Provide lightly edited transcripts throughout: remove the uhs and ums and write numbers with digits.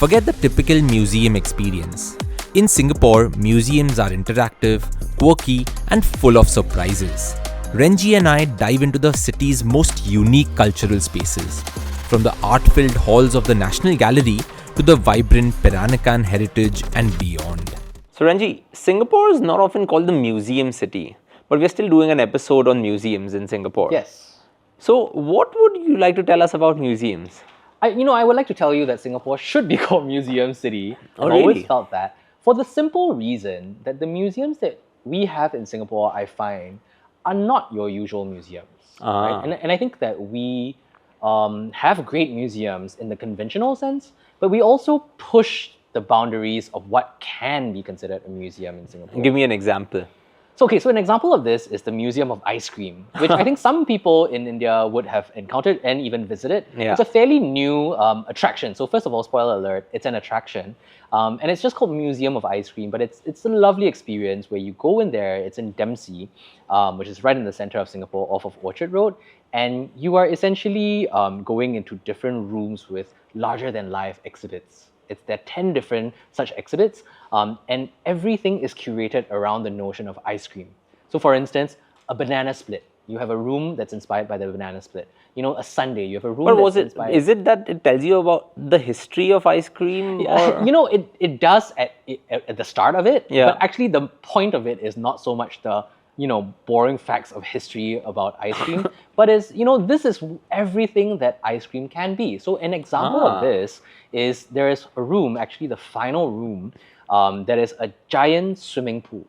Forget the typical museum experience. In Singapore, museums are interactive, quirky, and full of surprises. Renjie and I dive into the city's most unique cultural spaces, from the art-filled halls of the National Gallery to the vibrant Peranakan heritage and beyond. So Renjie, Singapore is not often called the museum city, but we're still doing an episode on museums in Singapore. Yes. So what would you like to tell us about museums? I would like to tell you that Singapore should be called Museum City. Oh, I've really? always felt that. For the simple reason that the museums that we have in Singapore, I find, are not your usual museums. Right? And I think that we have great museums in the conventional sense, but we also push the boundaries of what can be considered a museum in Singapore. Give me an example. So an example of this is the Museum of Ice Cream, which I think some people in India would have encountered and even visited. Yeah. It's a fairly new attraction. So first of all, spoiler alert, it's an attraction. And it's just called Museum of Ice Cream, but it's a lovely experience where you go in there, it's in Dempsey, which is right in the center of Singapore off of Orchard Road. And you are essentially going into different rooms with larger than life exhibits. There are 10 different such exhibits, and everything is curated around the notion of ice cream. So for instance, a banana split. You have a room that's inspired by the banana split. A sundae, you have a room inspired... Is it that it tells you about the history of ice cream? Or? It does at the start of it, Yeah. but actually the point of it is not so much the boring facts of history about ice cream, but this is everything that ice cream can be. So an example of this is there is a room, actually the final room, that is a giant swimming pool.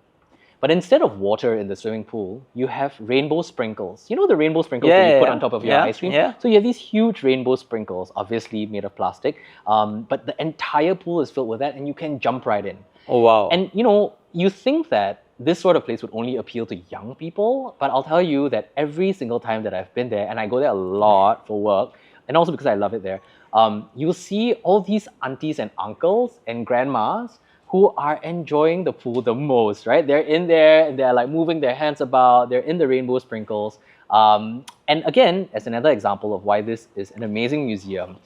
But instead of water in the swimming pool, you have rainbow sprinkles. You know the rainbow sprinkles that you put on top of your ice cream? Yeah. So you have these huge rainbow sprinkles, obviously made of plastic, but the entire pool is filled with that and you can jump right in. Oh, wow. And you think that this sort of place would only appeal to young people, but I'll tell you that every single time that I've been there, and I go there a lot for work, and also because I love it there, you'll see all these aunties and uncles and grandmas who are enjoying the pool the most, right? They're in there, and they're like moving their hands about, they're in the rainbow sprinkles. And again, as another example of why this is an amazing museum,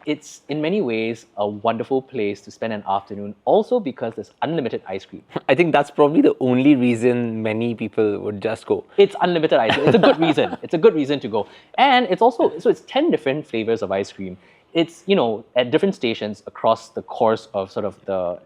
it's in many ways a wonderful place to spend an afternoon, also because there's unlimited ice cream. I think that's probably the only reason many people would just go. It's unlimited ice cream. It's a good reason. It's a good reason to go. And it's also, so it's 10 different flavors of ice cream. It's, at different stations across the course of sort of the,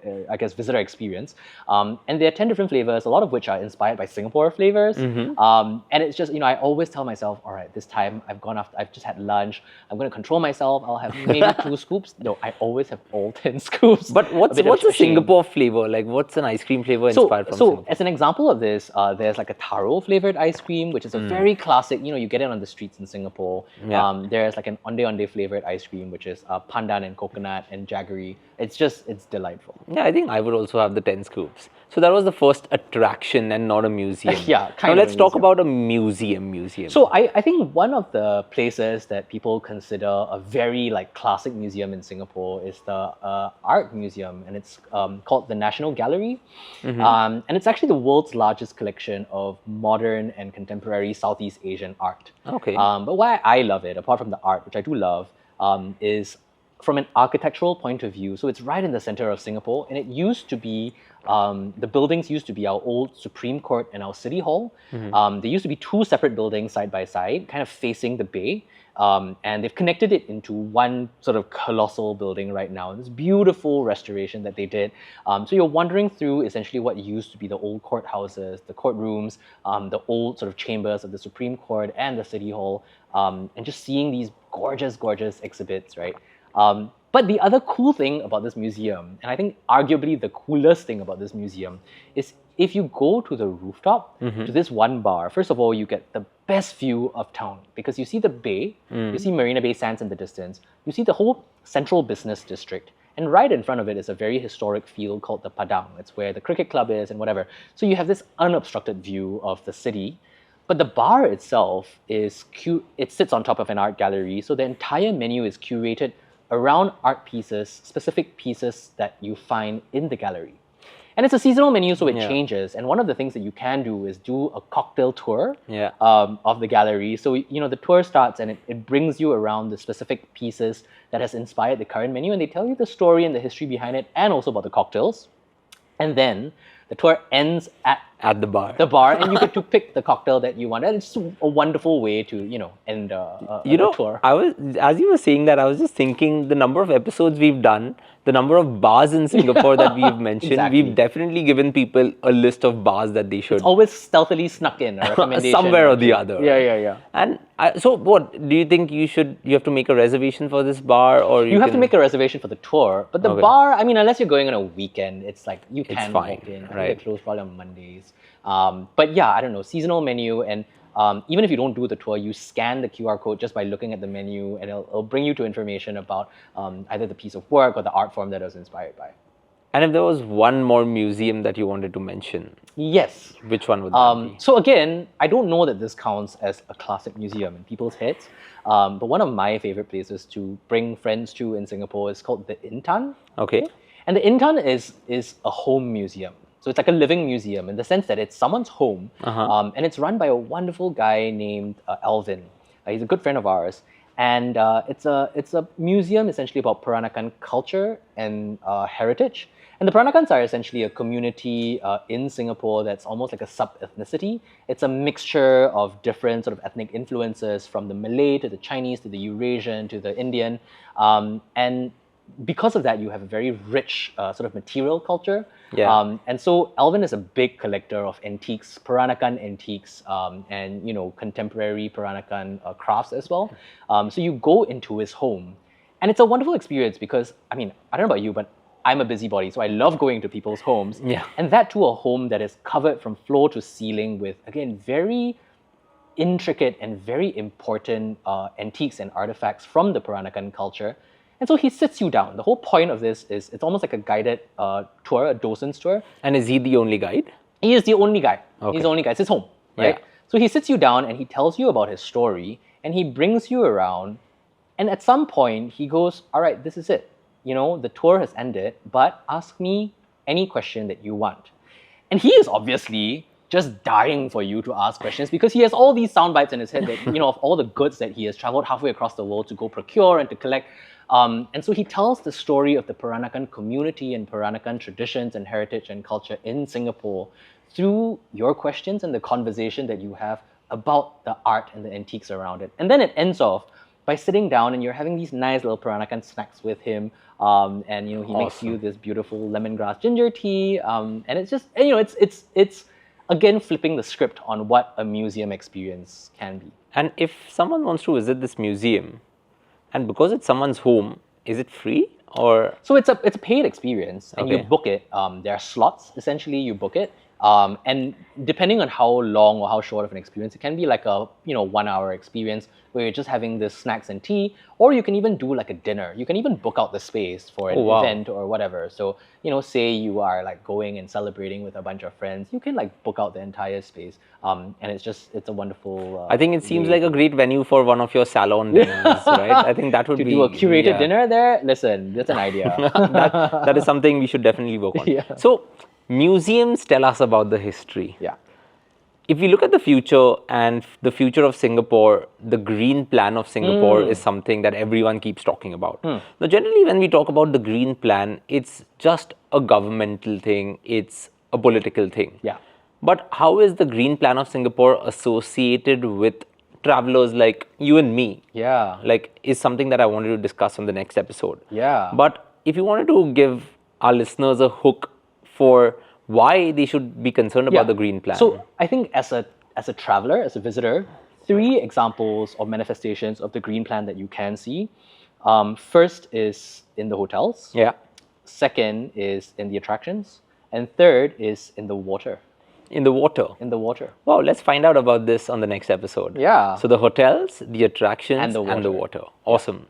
visitor experience. And there are 10 different flavors, a lot of which are inspired by Singapore flavors. Mm-hmm. And it's just, I always tell myself, all right, this time I've just had lunch. I'm going to control myself. I'll have maybe 2 scoops. No, I always have all 10 scoops. But what's a Singapore flavor? Like, what's an ice cream flavor inspired from Singapore? So as an example of this, there's like a taro flavored ice cream, which is a very classic, you get it on the streets in Singapore. Yeah. There's like an onde onde flavored ice cream, which is pandan and coconut and jaggery. It's delightful. Yeah, I think I would also have the 10 scoops. So that was the first attraction and not a museum. Yeah, now let's talk about a museum. So I think one of the places that people consider a very classic museum in Singapore is the art museum, and it's called the National Gallery. Mm-hmm. And it's actually the world's largest collection of modern and contemporary Southeast Asian art. Okay. But why I love it, apart from the art, which I do love, is from an architectural point of view. So it's right in the center of Singapore, and it used to be, the buildings used to be our old Supreme Court and our City Hall. Mm-hmm. There used to be 2 separate buildings side by side, kind of facing the bay. And they've connected it into one sort of colossal building right now. This beautiful restoration that they did. So you're wandering through essentially what used to be the old courthouses, the courtrooms, the old sort of chambers of the Supreme Court and the City Hall, and just seeing these gorgeous, gorgeous exhibits, right? But the other cool thing about this museum, and I think arguably the coolest thing about this museum, is if you go to the rooftop, to this one bar, first of all, you get the best view of town because you see the bay, you see Marina Bay Sands in the distance, you see the whole central business district, and right in front of it is a very historic field called the Padang. It's where the cricket club is and whatever. So you have this unobstructed view of the city. But the bar itself it sits on top of an art gallery, so the entire menu is curated around art pieces, specific pieces that you find in the gallery. And it's a seasonal menu, so it Yeah. changes. And one of the things that you can do is do a cocktail tour Yeah. of the gallery. So, the tour starts and it brings you around the specific pieces that has inspired the current menu, and they tell you the story and the history behind it, and also about the cocktails. And then the tour ends at the bar. and you get to pick the cocktail that you want. And it's a wonderful way to, end a tour. As you were saying that, I was just thinking the number of episodes we've done, the number of bars in Singapore that we've mentioned. Exactly. We've definitely given people a list of bars that they should. Always stealthily snuck in a recommendation. Somewhere or the other. Yeah. And so what, do you think you have to make a reservation for this bar, or You have to make a reservation for the tour, but the bar, unless you're going on a weekend, it's like you can fine, walk in. I think right. they close probably on Mondays. But yeah, I don't know, seasonal menu, and even if you don't do the tour, you scan the QR code just by looking at the menu, and it'll bring you to information about either the piece of work or the art form that it was inspired by. And if there was one more museum that you wanted to mention, Yes. which one would that be? So again, I don't know that this counts as a classic museum in people's heads, but one of my favorite places to bring friends to in Singapore is called the Intan. Okay. And the Intan is a home museum. So it's like a living museum in the sense that it's someone's home, and it's run by a wonderful guy named Alvin. He's a good friend of ours, and it's a museum essentially about Peranakan culture and heritage. And the Peranakans are essentially a community in Singapore that's almost like a sub-ethnicity. It's a mixture of different sort of ethnic influences, from the Malay to the Chinese to the Eurasian to the Indian, and because of that, you have a very rich sort of material culture. Yeah. And so Alvin is a big collector of antiques, Peranakan antiques, and contemporary Peranakan crafts as well. So you go into his home, and it's a wonderful experience because I don't know about you, but I'm a busybody, so I love going to people's homes. Yeah. And that too, a home that is covered from floor to ceiling with, again, very intricate and very important antiques and artifacts from the Peranakan culture. And so he sits you down. The whole point of this is it's almost like a guided tour, a docent's tour. And is he the only guide? He is the only guy. Okay. He's the only guy. It's his home, right? Yeah. So he sits you down and he tells you about his story, and he brings you around. And at some point, he goes, all right, this is it. The tour has ended, but ask me any question that you want. And he is obviously just dying for you to ask questions because he has all these sound bites in his head that, of all the goods that he has traveled halfway across the world to go procure and to collect. And so he tells the story of the Peranakan community and Peranakan traditions and heritage and culture in Singapore through your questions and the conversation that you have about the art and the antiques around it. And then it ends off by sitting down and you're having these nice little Peranakan snacks with him. And he makes you this beautiful lemongrass ginger tea. And it's just, it's again flipping the script on what a museum experience can be. And if someone wants to visit this museum, and because it's someone's home, is it free or? So it's a paid experience, and you book it. There are slots. Essentially, you book it, and depending on how long or how short of an experience, it can be like a 1 hour experience where you're just having the snacks and tea, or you can even do like a dinner. You can even book out the space for an event or whatever. So say you are like going and celebrating with a bunch of friends, you can like book out the entire space, and it's a wonderful. I think it seems like a great venue for one of your salon dinners, right? I think that would to be do a curated dinner there. Listen, that's an idea. that is something we should definitely work on. Yeah. So museums tell us about the history. Yeah. If we look at the future and the future of Singapore, the green plan of Singapore is something that everyone keeps talking about. Now, generally, when we talk about the green plan, it's just a governmental thing. It's a political thing. Yeah. But how is the green plan of Singapore associated with travelers like you and me? Yeah. Like, is something that I wanted to discuss on the next episode. Yeah. But if you wanted to give our listeners a hook for why they should be concerned about the green plan. So I think as a traveler, as a visitor, 3 examples or manifestations of the green plan that you can see. First is in the hotels. Yeah. Second is in the attractions. And third is in the water. In the water. In the water. Wow, let's find out about this on the next episode. Yeah. So the hotels, the attractions, And the water. Awesome.